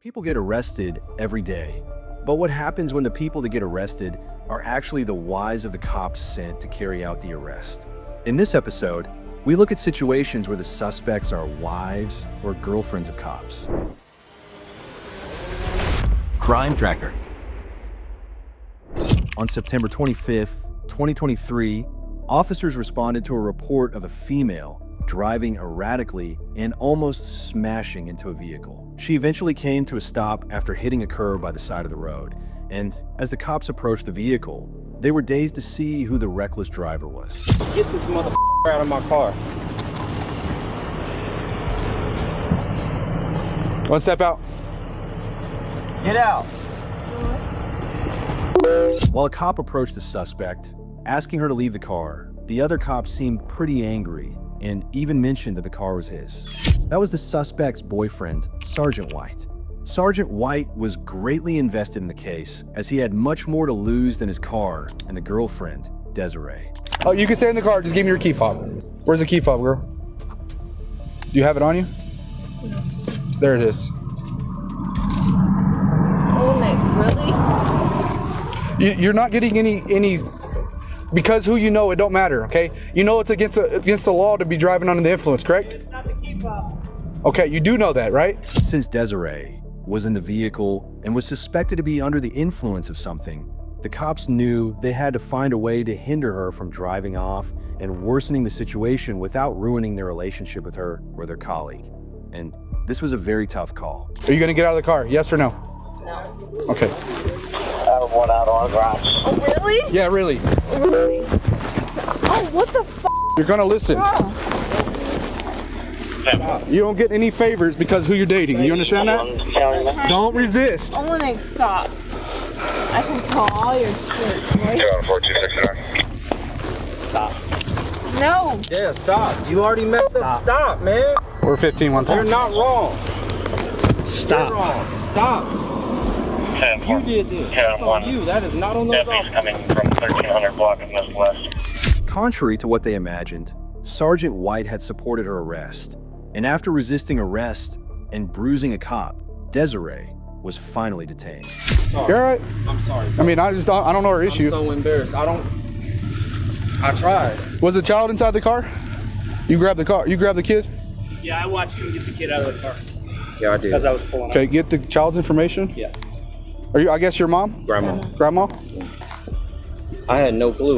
People get arrested every day, but what happens when the people that get arrested are actually the wives of the cops sent to carry out the arrest? In this episode, we look at situations where the suspects are wives or girlfriends of cops. Crime Tracker. On September 25th, 2023, officers responded to a report of a female driving erratically and almost smashing into a vehicle. She eventually came to a stop after hitting a curb by the side of the road, and as the cops approached the vehicle, they were dazed to see who the reckless driver was. Get this motherfucker out of my car. One step out. Get out. While a cop approached the suspect, asking her to leave the car, the other cop seemed pretty angry and even mentioned that the car was his. That was the suspect's boyfriend, Sergeant White. Sergeant White was greatly invested in the case, as he had much more to lose than his car and the girlfriend, Desiree. Oh, you can stay in the car. Just give me your key fob. Where's the key fob, girl? Do you have it on you? No. There it is. Oh my, really? You're not getting any. Because who you know, it don't matter, okay? You know it's against the law to be driving under the influence, correct? It's not the key fob. Okay, you do know that, right? Since Desiree was in the vehicle and was suspected to be under the influence of something, the cops knew they had to find a way to hinder her from driving off and worsening the situation without ruining their relationship with her or their colleague. And this was a very tough call. Are you gonna get out of the car, yes or no? No. Okay. I have one out on the garage. Oh, really? Yeah, really. Really? Oh, what the f***? You're gonna listen. You don't get any favors because who you're dating. You understand that? Don't resist. Olenek, stop. I can call all your shit, right? 4269. Stop. No. Yeah, stop. You already messed up. Stop, man. We're 15 one time. You're not wrong. Stop. You're wrong. Stop. You did this. That's on you. That is not on those Deputies coming from 1300 block of Northwest. Contrary to what they imagined, Sergeant White had supported her arrest. And after resisting arrest and bruising a cop, Desiree was finally detained. Sorry. You're all right. I'm sorry. I mean, I don't know her issue. I'm so embarrassed. I tried. Was the child inside the car? You grabbed the car. You grabbed the kid? Yeah, I watched him get the kid out of the car. Yeah, I did. As I was pulling Okay, get the child's information? Yeah. Are you, I guess your mom? Grandma. Grandma? I had no clue.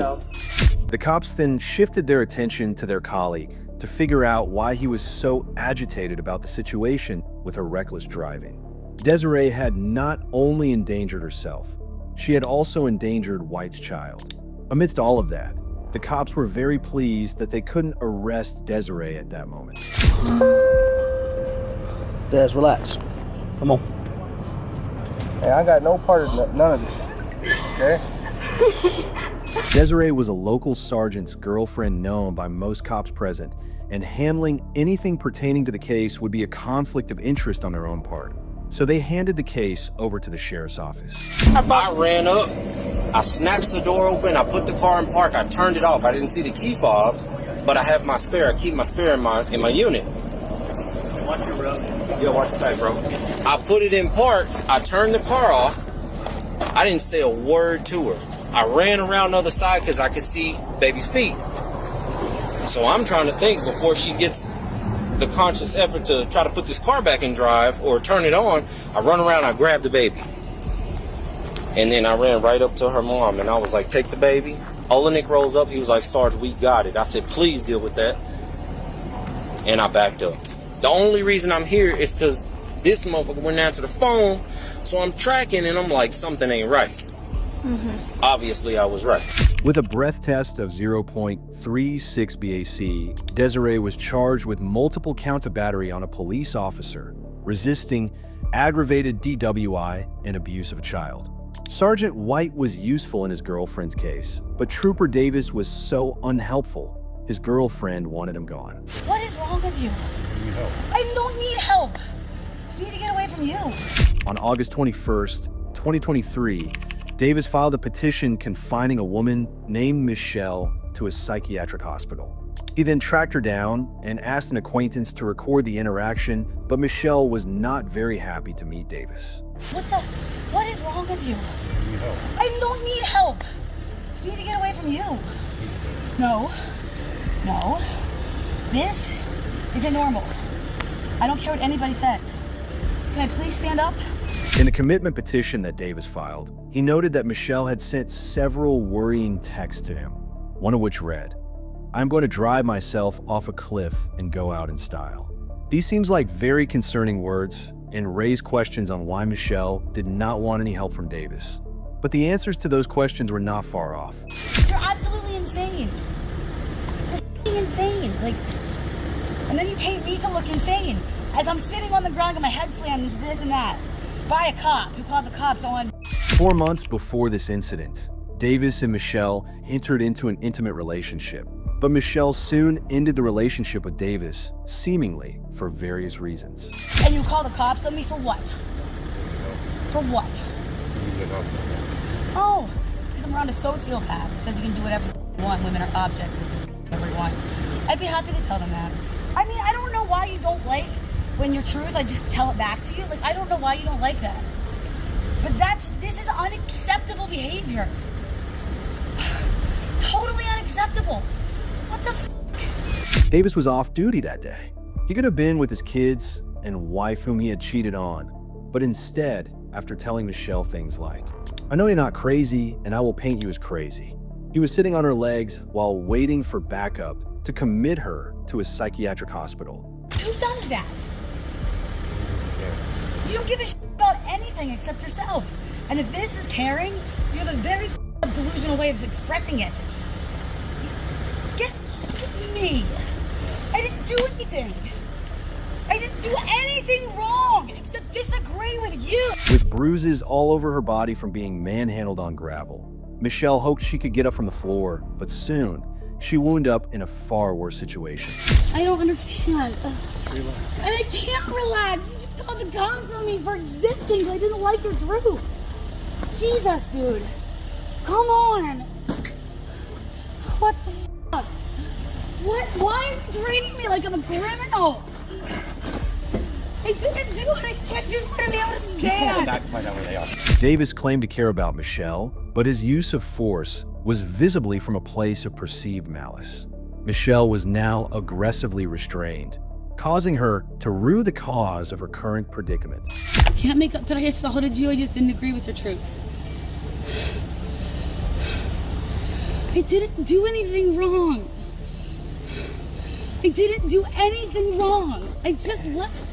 The cops then shifted their attention to their colleague to figure out why he was so agitated about the situation with her reckless driving. Desiree had not only endangered herself, she had also endangered White's child. Amidst all of that, the cops were very pleased that they couldn't arrest Desiree at that moment. Des, relax. Come on. Hey, I got no part of none of this. Okay? Desiree was a local sergeant's girlfriend known by most cops present, and handling anything pertaining to the case would be a conflict of interest on their own part. So they handed the case over to the sheriff's office. I ran up, I snatched the door open, I put the car in park, I turned it off. I didn't see the key fob, but I have my spare. I keep my spare in my unit. Watch your road. Yeah, watch your back, bro. I put it in park, I turned the car off. I didn't say a word to her. I ran around the other side because I could see baby's feet. So I'm trying to think before she gets the conscious effort to try to put this car back in drive or turn it on. I run around, I grab the baby. And then I ran right up to her mom and I was like, take the baby. Olenek rolls up, he was like, Sarge, we got it. I said, please deal with that. And I backed up. The only reason I'm here is because this motherfucker wouldn't answer the phone, so I'm tracking and I'm like, something ain't right. Mm-hmm. Obviously, I was right. With a breath test of 0.36 BAC, Desiree was charged with multiple counts of battery on a police officer, resisting, aggravated DWI, and abuse of a child. Sergeant White was useful in his girlfriend's case, but Trooper Davis was so unhelpful, his girlfriend wanted him gone. What is wrong with you? I don't need help. I need to get away from you. On August 21st, 2023, Davis filed a petition confining a woman named Michelle to a psychiatric hospital. He then tracked her down and asked an acquaintance to record the interaction, but Michelle was not very happy to meet Davis. What is wrong with you? I don't need help. I need to get away from you. No. This isn't normal. I don't care what anybody says. Can I please stand up? In the commitment petition that Davis filed, he noted that Michelle had sent several worrying texts to him, one of which read, "I'm going to drive myself off a cliff and go out in style." These seems like very concerning words and raise questions on why Michelle did not want any help from Davis. But the answers to those questions were not far off. You're absolutely insane. You're insane. And then you paint me to look insane as I'm sitting on the ground with my head slammed into this and that by a cop who called the cops on. 4 months before this incident, Davis and Michelle entered into an intimate relationship. But Michelle soon ended the relationship with Davis, seemingly for various reasons. And you call the cops on me for what? For what? Oh, because I'm around a sociopath who says he can do whatever he wants. Women are objects and whatever he wants. I'd be happy to tell them that. I mean, I don't know why you don't like when your truth, I just tell it back to you. I don't know why you don't like that. But this is unacceptable behavior. Totally unacceptable. What the f? Davis was off duty that day. He could have been with his kids and wife whom he had cheated on. But instead, after telling Michelle things like, "I know you're not crazy, and I will paint you as crazy," he was sitting on her legs while waiting for backup to commit her to a psychiatric hospital. Who does that? You don't give a shit about anything except yourself. And if this is caring, you have a very delusional way of expressing it. Get off me. I didn't do anything. I didn't do anything wrong except disagree with you. With bruises all over her body from being manhandled on gravel, Michelle hoped she could get up from the floor, but soon she wound up in a far worse situation. I don't understand. And I can't relax. You just called the cops on me for existing. I didn't like your truth. Jesus, dude. Come on. What the fuck? What? Why are you treating me like I'm a criminal? I didn't do anything. I just want to be able to stand. Back and find out where they are. Davis claimed to care about Michelle, but his use of force was visibly from a place of perceived malice. Michelle was now aggressively restrained, causing her to rue the cause of her current predicament. I can't make up that I assaulted you. I just didn't agree with your truth. I didn't do anything wrong. I didn't do anything wrong. I just left.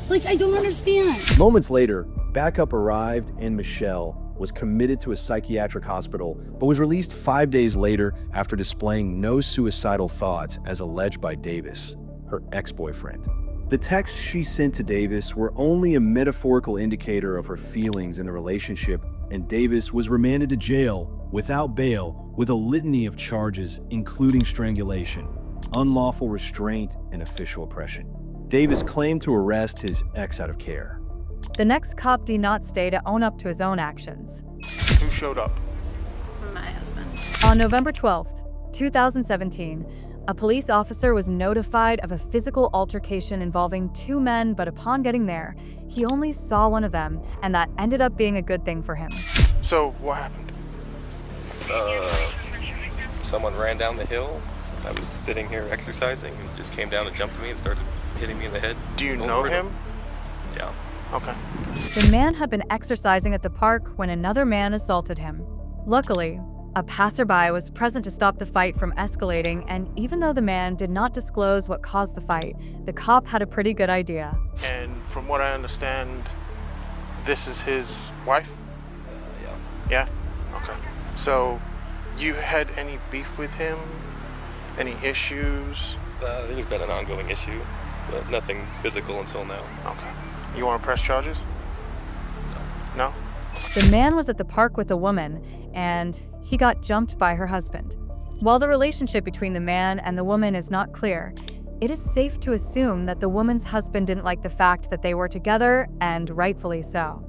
I don't understand. Moments later, backup arrived and Michelle was committed to a psychiatric hospital, but was released 5 days later after displaying no suicidal thoughts as alleged by Davis, her ex-boyfriend. The texts she sent to Davis were only a metaphorical indicator of her feelings in the relationship, and Davis was remanded to jail without bail with a litany of charges, including strangulation, unlawful restraint, and official oppression. Davis claimed to arrest his ex out of care. The next cop did not stay to own up to his own actions. Who showed up? My husband. On November 12th, 2017, a police officer was notified of a physical altercation involving 2 men, but upon getting there, he only saw one of them, and that ended up being a good thing for him. So, what happened? Someone ran down the hill. I was sitting here exercising and just came down and jumped me and started hitting me in the head. Do you know him? Yeah. Okay. The man had been exercising at the park when another man assaulted him. Luckily, a passerby was present to stop the fight from escalating, and even though the man did not disclose what caused the fight, the cop had a pretty good idea. And from what I understand, this is his wife? Yeah. Yeah? Okay. So, you had any beef with him? Any issues? There's been an ongoing issue, but nothing physical until now. Okay. You want to press charges? No? The man was at the park with a woman, and he got jumped by her husband. While the relationship between the man and the woman is not clear, it is safe to assume that the woman's husband didn't like the fact that they were together, and rightfully so.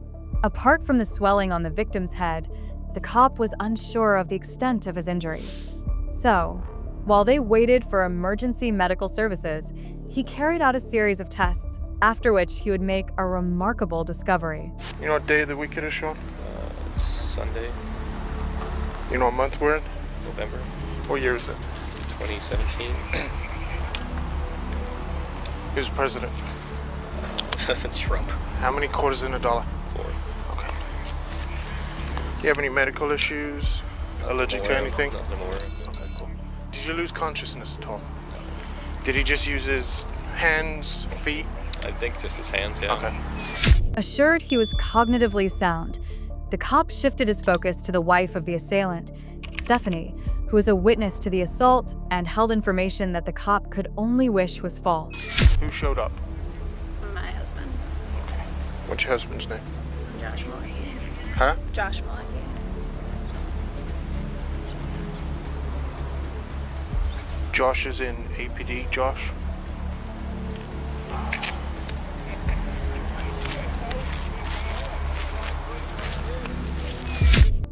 Apart from the swelling on the victim's head, the cop was unsure of the extent of his injuries. So, While they waited for emergency medical services, he carried out a series of tests, after which he would make a remarkable discovery. You know what day of the week it is, Sean? It's Sunday, You know what month we're in? November What year is it? 2017. Who's president? Trump. How many quarters in a dollar? 4. Okay. Do you have any medical issues? Allergic to anything? Nothing more. Did you lose consciousness at all? Did he just use his hands, feet? I think just his hands, yeah. Okay. Assured he was cognitively sound, the cop shifted his focus to the wife of the assailant, Stephanie, who was a witness to the assault and held information that the cop could only wish was false. Who showed up? My husband. Okay. What's your husband's name? Josh Mulkey. Huh? Josh Mulkey. Josh is in APD, Josh?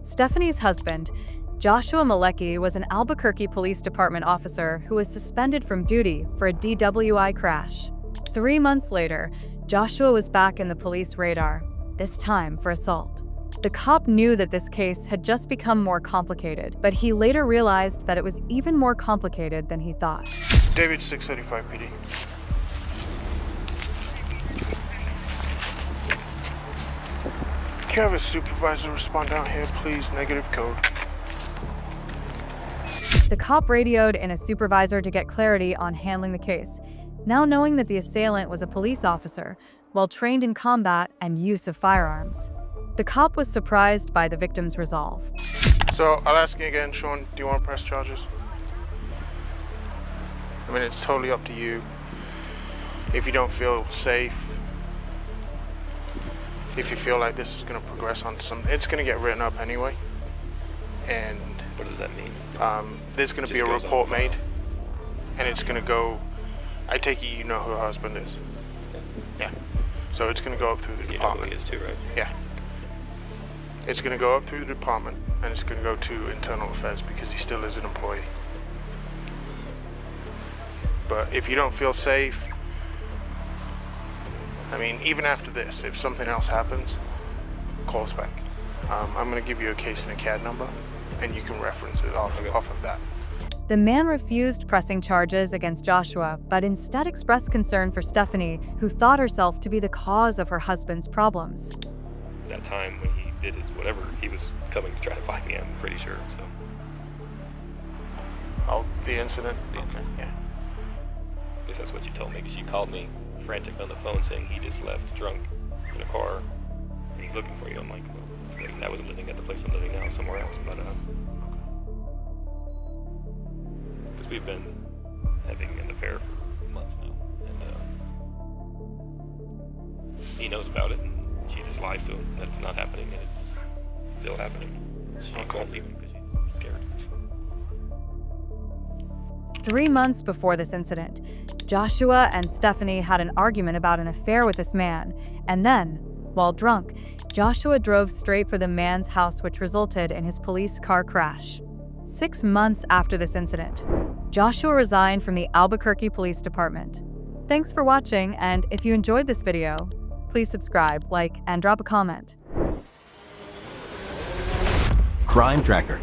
Stephanie's husband, Joshua Malecki, was an Albuquerque Police Department officer who was suspended from duty for a DWI crash. 3 months later, Joshua was back in the police radar, this time for assault. The cop knew that this case had just become more complicated, but he later realized that it was even more complicated than he thought. David, 635 PD. Can you have a supervisor respond out here, please? Negative code. The cop radioed in a supervisor to get clarity on handling the case, now knowing that the assailant was a police officer, well trained in combat and use of firearms. The cop was surprised by the victim's resolve. So, I'll ask you again, Sean, do you want to press charges? I mean, it's totally up to you. If you don't feel safe, if you feel like this is going to progress on something, it's going to get written up anyway. And What does that mean? There's going to be a report made, and it's going to go, I take it you know who her husband is. Yeah. So it's going to go up through the department. You know who he is too, right? Yeah. It's going to go up through the department, and it's going to go to internal affairs because he still is an employee. But if you don't feel safe, I mean, even after this, if something else happens, call us back. I'm going to give you a case and a CAD number, and you can reference it off of that. The man refused pressing charges against Joshua, but instead expressed concern for Stephanie, who thought herself to be the cause of her husband's problems. That time when he did his whatever, he was coming to try to find me, I'm pretty sure, so. Oh, the incident? The incident. Yeah. I guess that's what you told me, because she called me frantic on the phone saying he just left drunk in a car, and he's looking for you. I'm like, well, I wasn't living at the place I'm living now, somewhere else, but, because we've been having an affair for months now, and, he knows about it, and she just lies to him that it's not happening, and it's still happening. She won't leave him because she's scared. 3 months before this incident, Joshua and Stephanie had an argument about an affair with this man, and then, while drunk, Joshua drove straight for the man's house, which resulted in his police car crash. 6 months after this incident, Joshua resigned from the Albuquerque Police Department. Thanks for watching, and if you enjoyed this video, please subscribe, like, and drop a comment. Crime Tracker.